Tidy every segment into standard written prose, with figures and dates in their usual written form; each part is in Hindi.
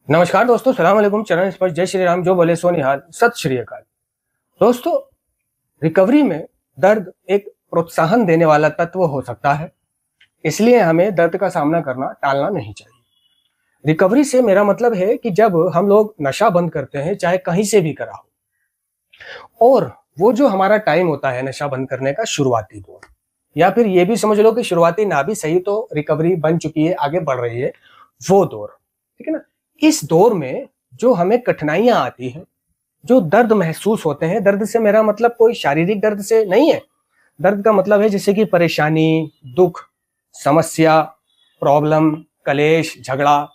नमस्कार दोस्तों, सलाम अलैकुम। चरण स्पर्श, जय श्री राम, जो बोले सो निहाल, सत श्री अकाल। दोस्तों, रिकवरी में दर्द एक प्रोत्साहन देने वाला तत्व हो सकता है, इसलिए हमें दर्द का सामना करना टालना नहीं चाहिए। रिकवरी से मेरा मतलब है कि जब हम लोग नशा बंद करते हैं, चाहे कहीं से भी करा हो, और वो जो हमारा टाइम होता है नशा बंद करने का, शुरुआती दौर, या फिर ये भी समझ लो कि शुरुआती ना भी सही तो रिकवरी बन चुकी है, आगे बढ़ रही है, वो दौर, ठीक है ना। इस दौर में जो हमें कठिनाइयां आती हैं, जो दर्द महसूस होते हैं, दर्द से मेरा मतलब कोई शारीरिक दर्द से नहीं है। दर्द का मतलब है जैसे कि परेशानी, दुख, समस्या, प्रॉब्लम, कलेश, झगड़ा,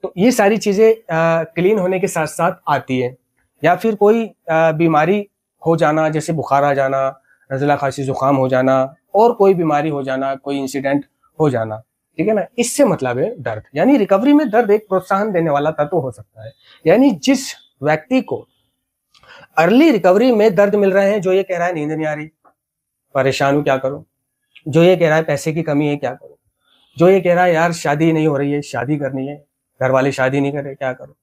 तो ये सारी चीजें क्लीन होने के साथ साथ आती है। या फिर कोई बीमारी हो जाना, जैसे बुखार आ जाना, नज़ला, खांसी, जुकाम हो जाना, और कोई बीमारी हो जाना, कोई इंसिडेंट हो जाना, ठीक है ना। इससे मतलब है दर्द। यानी रिकवरी में दर्द एक प्रोत्साहन देने वाला तत्व हो सकता है। यानी जिस व्यक्ति को अर्ली रिकवरी में दर्द मिल रहे हैं, जो ये कह रहा है नींद नहीं आ रही, परेशान हूं क्या करूं, जो ये कह रहा है पैसे की कमी है क्या करूं, जो ये कह रहा है यार शादी नहीं हो रही है, शादी करनी है, घर वाले शादी नहीं कर रहे, क्या करूं,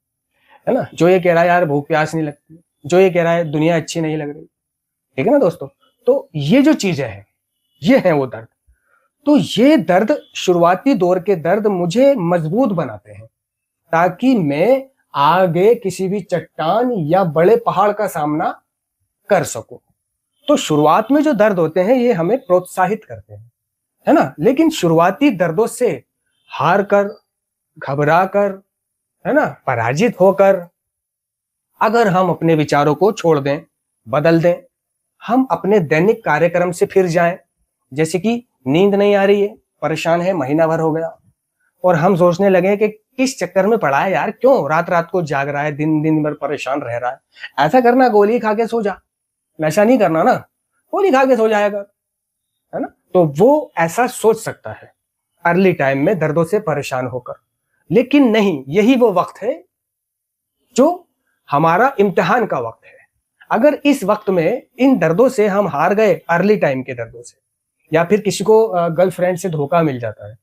है ना, जो ये कह रहा है यार भूख प्यास नहीं लगती, जो ये कह रहा है दुनिया अच्छी नहीं लग रही, ठीक है ना दोस्तों। तो ये जो चीजें हैं, ये है वो दर्द। तो ये दर्द, शुरुआती दौर के दर्द मुझे मजबूत बनाते हैं, ताकि मैं आगे किसी भी चट्टान या बड़े पहाड़ का सामना कर सकूं। तो शुरुआत में जो दर्द होते हैं, ये हमें प्रोत्साहित करते हैं, है ना। लेकिन शुरुआती दर्दों से हार कर, घबरा कर, है ना, पराजित होकर, अगर हम अपने विचारों को छोड़ दें, बदल दें, हम अपने दैनिक कार्यक्रम से फिर जाएं, जैसे कि नींद नहीं आ रही है, परेशान है, महीना भर हो गया, और हम सोचने लगे कि किस चक्कर में पड़ा है यार, क्यों रात रात को जाग रहा है, दिन दिन भर परेशान रह रहा है। ऐसा करना, गोली खा के सो जा, नशा नहीं करना ना, गोली खा के सो जाएगा, है ना। तो वो ऐसा सोच सकता है अर्ली टाइम में दर्दों से परेशान होकर। लेकिन नहीं, यही वो वक्त है जो हमारा इम्तिहान का वक्त है। अगर इस वक्त में इन दर्दों से हम हार गए, अर्ली टाइम के दर्दों से, या फिर किसी को गर्लफ्रेंड से धोखा मिल जाता है,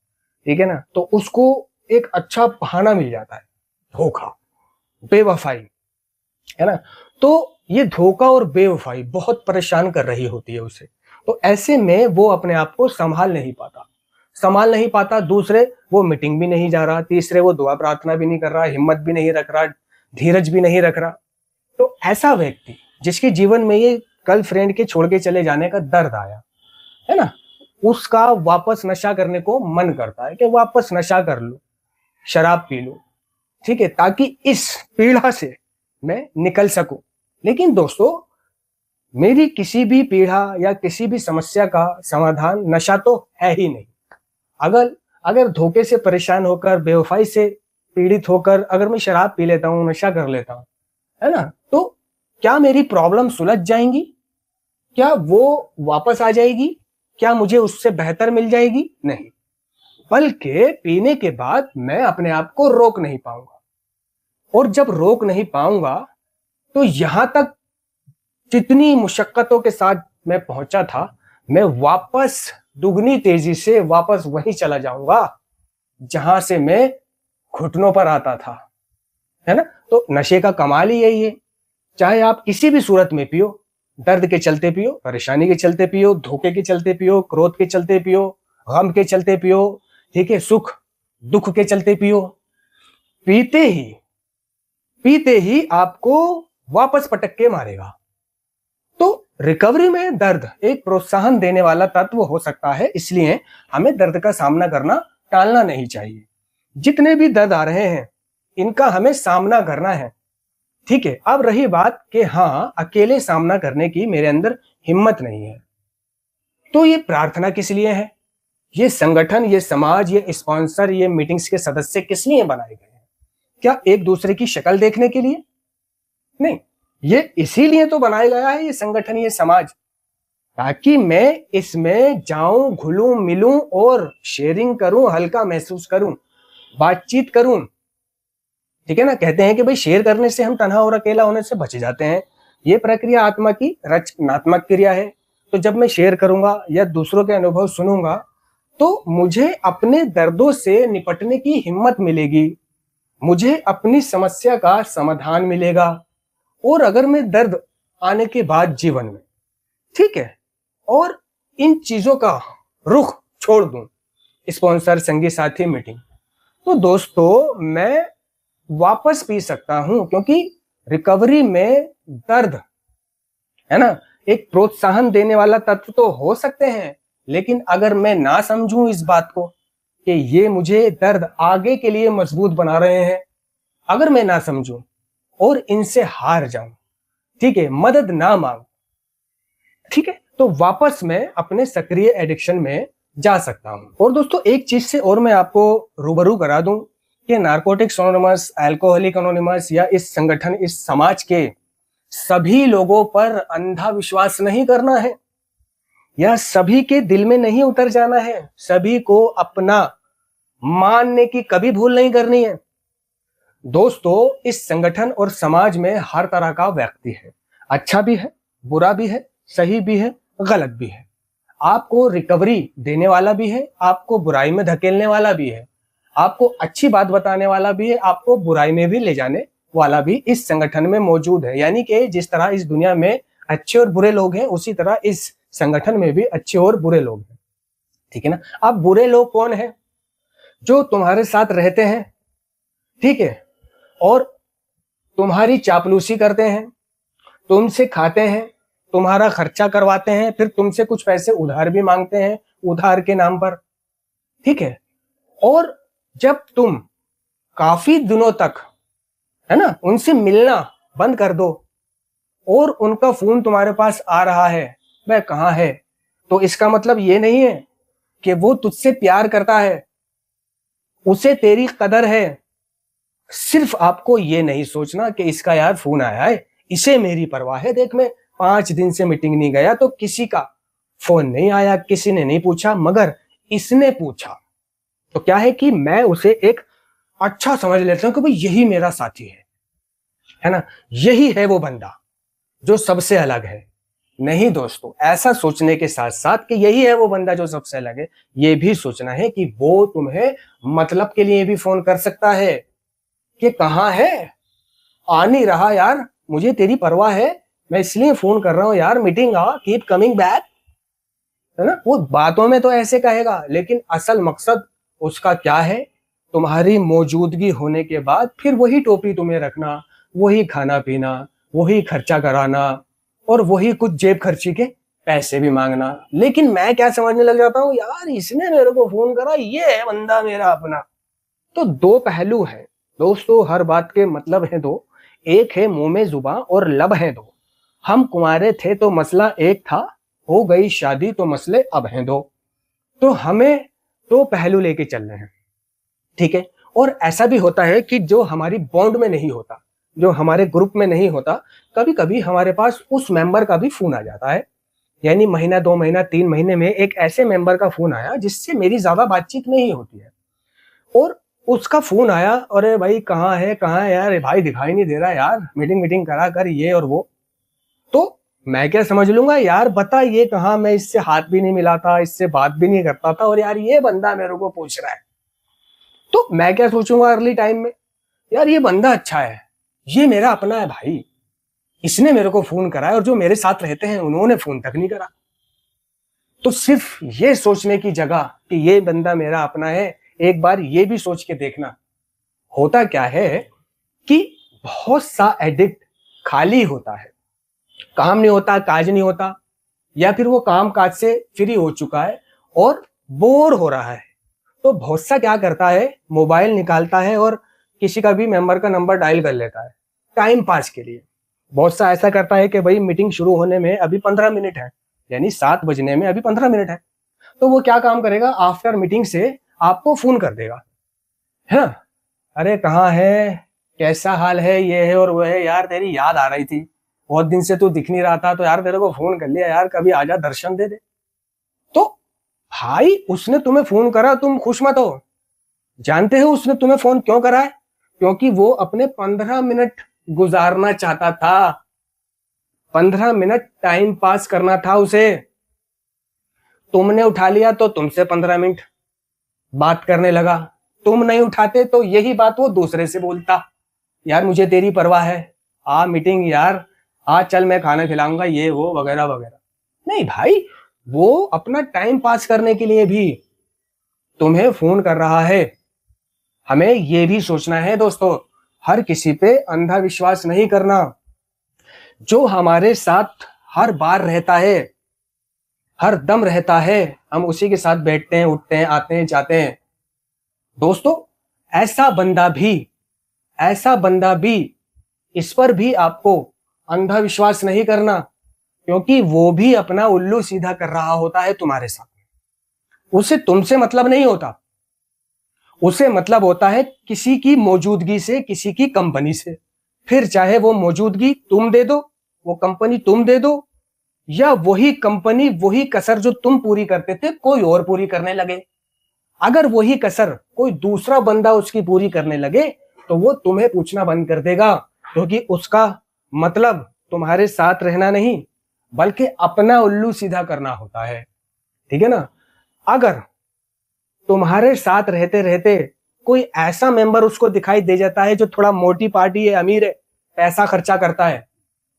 ठीक है ना, तो उसको एक अच्छा बहाना मिल जाता है, धोखा, बेवफाई, है ना। तो ये धोखा और बेवफाई बहुत परेशान कर रही होती है उसे। तो ऐसे में वो अपने आप को संभाल नहीं पाता। दूसरे, वो मीटिंग भी नहीं जा रहा। तीसरे, वो दुआ प्रार्थना भी नहीं कर रहा, हिम्मत भी नहीं रख रहा, धीरज भी नहीं रख रहा। तो ऐसा व्यक्ति जिसके जीवन में ये गर्लफ्रेंड के छोड़ के चले जाने का दर्द आया, है ना, उसका वापस नशा करने को मन करता है कि वापस नशा कर लूं, शराब पी लूं, ठीक है, ताकि इस पीड़ा से मैं निकल सकूं। लेकिन दोस्तों, मेरी किसी भी पीड़ा या किसी भी समस्या का समाधान नशा तो है ही नहीं। अगर अगर धोखे से परेशान होकर, बेवफाई से पीड़ित होकर अगर मैं शराब पी लेता हूं, नशा कर लेता हूं, है ना, तो क्या मेरी प्रॉब्लम सुलझ जाएंगी? क्या वो वापस आ जाएगी? क्या मुझे उससे बेहतर मिल जाएगी? नहीं, बल्कि पीने के बाद मैं अपने आप को रोक नहीं पाऊंगा। और जब रोक नहीं पाऊंगा, तो यहां तक जितनी मुशक्कतों के साथ मैं पहुंचा था, मैं वापस दुगनी तेजी से वापस वहीं चला जाऊंगा जहां से मैं घुटनों पर आता था, है ना। तो नशे का कमाल ही यही है। चाहे आप किसी भी सूरत में पियो, दर्द के चलते पियो, परेशानी के चलते पियो, धोखे के चलते पियो, क्रोध के चलते पियो, गम के चलते पियो, ठीक है, सुख दुख के चलते पियो, पीते ही आपको वापस पटक के मारेगा। तो रिकवरी में दर्द एक प्रोत्साहन देने वाला तत्व हो सकता है, इसलिए हमें दर्द का सामना करना टालना नहीं चाहिए। जितने भी दर्द आ रहे हैं, इनका हमें सामना करना है, ठीक है। अब रही बात कि हाँ, अकेले सामना करने की मेरे अंदर हिम्मत नहीं है, तो ये प्रार्थना किस लिए है? ये संगठन, ये समाज, ये स्पॉन्सर, ये मीटिंग्स के सदस्य किस लिए बनाए गए हैं? क्या एक दूसरे की शक्ल देखने के लिए? नहीं, ये इसीलिए तो बनाया गया है, ये संगठन, ये समाज, ताकि मैं इसमें जाऊं, घुलूं मिलूं और शेयरिंग करूं, हल्का महसूस करूं, बातचीत करूं, ठीक है ना। कहते हैं कि भाई शेयर करने से हम तन्हा और अकेला होने से बच जाते हैं। ये प्रक्रिया आत्मा की रचनात्मक क्रिया है। तो जब मैं शेयर करूंगा या दूसरों के अनुभव सुनूंगा, तो मुझे अपने दर्दों से निपटने की हिम्मत मिलेगी, मुझे अपनी समस्या का समाधान मिलेगा। और अगर मैं दर्द आने के बाद जीवन में, ठीक है, और इन चीजों का रुख छोड़ दूं, स्पॉन्सर, संगी साथी, मीटिंग, तो दोस्तों मैं वापस पी सकता हूं। क्योंकि रिकवरी में दर्द, है ना, एक प्रोत्साहन देने वाला तत्व तो हो सकते हैं, लेकिन अगर मैं ना समझूं इस बात को कि ये मुझे दर्द आगे के लिए मजबूत बना रहे हैं, अगर मैं ना समझूं और इनसे हार जाऊं, ठीक है, मदद ना मांगूं, ठीक है, तो वापस मैं अपने सक्रिय एडिक्शन में जा सकता हूं। और दोस्तों एक चीज से और मैं आपको रूबरू करा दूं कि नारकोटिक्स एनोनिमस, अल्कोहलिक एनोनिमस या इस संगठन, इस समाज के सभी लोगों पर अंधा विश्वास नहीं करना है, या सभी के दिल में नहीं उतर जाना है। सभी को अपना मानने की कभी भूल नहीं करनी है। दोस्तों इस संगठन और समाज में हर तरह का व्यक्ति है, अच्छा भी है, बुरा भी है, सही भी है, गलत भी है। आपको रिकवरी देने वाला भी है, आपको बुराई में धकेलने वाला भी है, आपको अच्छी बात बताने वाला भी है, आपको बुराई में भी ले जाने वाला भी इस संगठन में मौजूद है। यानी कि जिस तरह इस दुनिया में अच्छे और बुरे लोग हैं, उसी तरह इस संगठन में भी अच्छे और बुरे लोग हैं, ठीक है ना। अब बुरे लोग कौन है? जो तुम्हारे साथ रहते हैं, ठीक है, और तुम्हारी चापलूसी करते हैं, तुमसे खाते हैं, तुम्हारा खर्चा करवाते हैं, फिर तुमसे कुछ पैसे उधार भी मांगते हैं, उधार के नाम पर, ठीक है। और जब तुम काफी दिनों तक, है ना, उनसे मिलना बंद कर दो और उनका फोन तुम्हारे पास आ रहा है, वह कहाँ है, तो इसका मतलब ये नहीं है कि वो तुझसे प्यार करता है, उसे तेरी कदर है। सिर्फ आपको ये नहीं सोचना कि इसका यार फोन आया है, इसे मेरी परवाह है, देख मैं 5 दिन से मीटिंग नहीं गया तो किसी का फोन नहीं आया, किसी ने नहीं पूछा, मगर इसने पूछा, तो क्या है कि मैं उसे एक अच्छा समझ लेता हूं कि भाई यही मेरा साथी है ना, यही है वो बंदा जो सबसे अलग है। नहीं दोस्तों, ऐसा सोचने के साथ साथ कि यही है वो बंदा जो सबसे अलग है, ये भी सोचना है कि वो तुम्हें मतलब के लिए भी फोन कर सकता है कि कहाँ है, आ नहीं रहा यार, मुझे तेरी परवाह है, मैं इसलिए फोन कर रहा हूं यार, मीटिंग आ, कीप कमिंग बैक, है ना। वो बातों में तो ऐसे कहेगा, लेकिन असल मकसद उसका क्या है? तुम्हारी मौजूदगी होने के बाद फिर वही टोपी तुम्हें रखना, वही खाना पीना, वही खर्चा कराना, और वही कुछ जेब खर्ची के पैसे भी मांगना। लेकिन मैं क्या समझने लग जाता हूँ, यार इसने मेरे को फोन करा, ये है बंदा मेरा अपना। तो दो पहलू है दोस्तों, हर बात के मतलब है दो, एक है मुंह में जुबान और लब है दो। हम कुंवारे थे तो मसला एक था, हो गई शादी तो मसले अब हैं दो। तो हमें दो पहलू लेके चलने हैं, ठीक है। और ऐसा भी होता है कि जो हमारी बॉन्ड में नहीं होता, जो हमारे ग्रुप में नहीं होता, कभी कभी हमारे पास उस मेंबर का भी फोन आ जाता है। यानी महीना, 2 महीना, 3 महीने में एक ऐसे मेंबर का फोन आया जिससे मेरी ज्यादा बातचीत नहीं होती है, और उसका फोन आया, अरे भाई कहाँ है यार, भाई दिखाई नहीं दे रहा यार, मीटिंग करा कर, ये और वो। तो मैं क्या समझ लूंगा, यार बता ये कहाँ, मैं इससे हाथ भी नहीं मिलाता, इससे बात भी नहीं करता था, और यार ये बंदा मेरे को पूछ रहा है। तो मैं क्या सोचूंगा अर्ली टाइम में, यार ये बंदा अच्छा है, ये मेरा अपना है भाई, इसने मेरे को फोन करा है, और जो मेरे साथ रहते हैं उन्होंने फोन तक नहीं करा। तो सिर्फ ये सोचने की जगह कि ये बंदा मेरा अपना है, एक बार ये भी सोच के देखना, होता क्या है कि बहुत सा एडिक्ट खाली होता है, काम नहीं होता, काज नहीं होता, या फिर वो काम काज से फ्री हो चुका है और बोर हो रहा है। तो बहुत सा क्या करता है, मोबाइल निकालता है और किसी का भी मेंबर का नंबर डायल कर लेता है टाइम पास के लिए। बहुत सा ऐसा करता है कि भाई मीटिंग शुरू होने में अभी 15 मिनट है, यानी 7 बजने में अभी 15 मिनट है, तो वो क्या काम करेगा, आफ्टर मीटिंग से आपको फोन कर देगा, है ना, अरे कहाँ है, कैसा हाल है, ये है और वो है, यार तेरी याद आ रही थी, बहुत दिन से तू दिख नहीं रहा था, तो यार तेरे को फोन कर लिया यार, कभी आजा दर्शन दे दे। तो भाई उसने तुम्हें फोन करा, तुम खुश मत हो। जानते हो उसने तुम्हें फोन क्यों करा है? क्योंकि वो अपने 15 मिनट गुजारना चाहता था, 15 मिनट टाइम पास करना था उसे। तुमने उठा लिया तो तुमसे 15 मिनट बात करने लगा, तुम नहीं उठाते तो यही बात वो दूसरे से बोलता, यार मुझे तेरी परवाह है, आ मीटिंग यार, आ चल मैं खाना खिलाऊंगा, ये वो वगैरह वगैरह। नहीं भाई, वो अपना टाइम पास करने के लिए भी तुम्हें फोन कर रहा है। हमें ये भी सोचना है दोस्तों, हर किसी पे अंधा विश्वास नहीं करना। जो हमारे साथ हर बार रहता है, हर दम रहता है, हम उसी के साथ बैठते हैं, उठते हैं, आते हैं, जाते हैं। दोस्तों, ऐसा बंदा भी इस पर भी आपको अंधा विश्वास नहीं करना, क्योंकि वो भी अपना उल्लू सीधा कर रहा होता है तुम्हारे साथ। उसे तुमसे मतलब नहीं होता, उसे मतलब होता है किसी की मौजूदगी से, किसी की कंपनी से। फिर चाहे वो मौजूदगी तुम दे दो, वो कंपनी तुम दे दो, या वही कंपनी वही कसर जो तुम पूरी करते थे कोई और पूरी करने लगे। अगर वही कसर कोई दूसरा बंदा उसकी पूरी करने लगे तो वो तुम्हें पूछना बंद कर देगा, क्योंकि उसका मतलब तुम्हारे साथ रहना नहीं बल्कि अपना उल्लू सीधा करना होता है। ठीक है ना। अगर तुम्हारे साथ रहते रहते कोई ऐसा मेंबर उसको दिखाई दे जाता है जो थोड़ा मोटी पार्टी है, अमीर है, पैसा खर्चा करता है,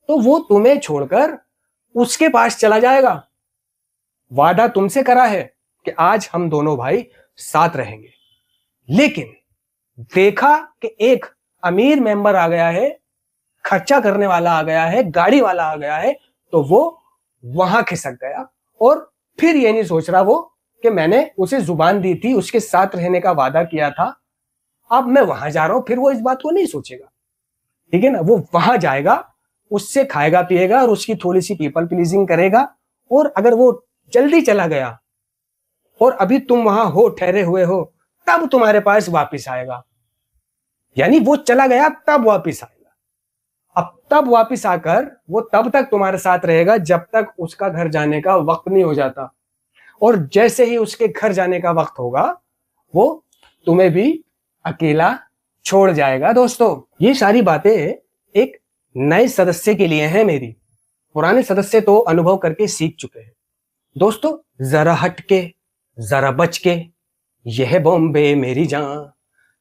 तो वो तुम्हें छोड़कर उसके पास चला जाएगा। वादा तुमसे करा है कि आज हम दोनों भाई साथ रहेंगे, लेकिन देखा कि एक अमीर मेंबर आ गया है, खर्चा करने वाला आ गया है, गाड़ी वाला आ गया है, तो वो वहां खिसक गया। और फिर ये नहीं सोच रहा वो कि मैंने उसे जुबान दी थी, उसके साथ रहने का वादा किया था, अब मैं वहां जा रहा हूं। फिर वो इस बात को नहीं सोचेगा। ठीक है ना। वो वहां जाएगा, उससे खाएगा पिएगा और उसकी थोड़ी सी पीपल प्लीजिंग करेगा। और अगर वो जल्दी चला गया और अभी तुम वहां हो, ठहरे हुए हो, तब तुम्हारे पास वापिस आएगा। यानी वो चला गया तब वापिस आएगा। अब तब वापिस आकर वो तब तक तुम्हारे साथ रहेगा जब तक उसका घर जाने का वक्त नहीं हो जाता। और जैसे ही उसके घर जाने का वक्त होगा, वो तुम्हें भी अकेला छोड़ जाएगा। दोस्तों, ये सारी बातें एक नए सदस्य के लिए हैं मेरी। पुराने सदस्य तो अनुभव करके सीख चुके हैं। दोस्तों, जरा हटके, जरा बच के, यह बॉम्बे मेरी जान,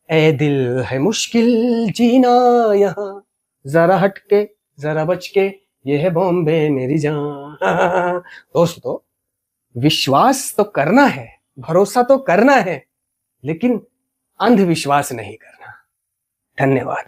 ए दिल है मुश्किल जीना यहाँ, जरा हटके जरा बच के, यह है बॉम्बे मेरी जान। दोस्तों, विश्वास तो करना है, भरोसा तो करना है, लेकिन अंधविश्वास नहीं करना। धन्यवाद।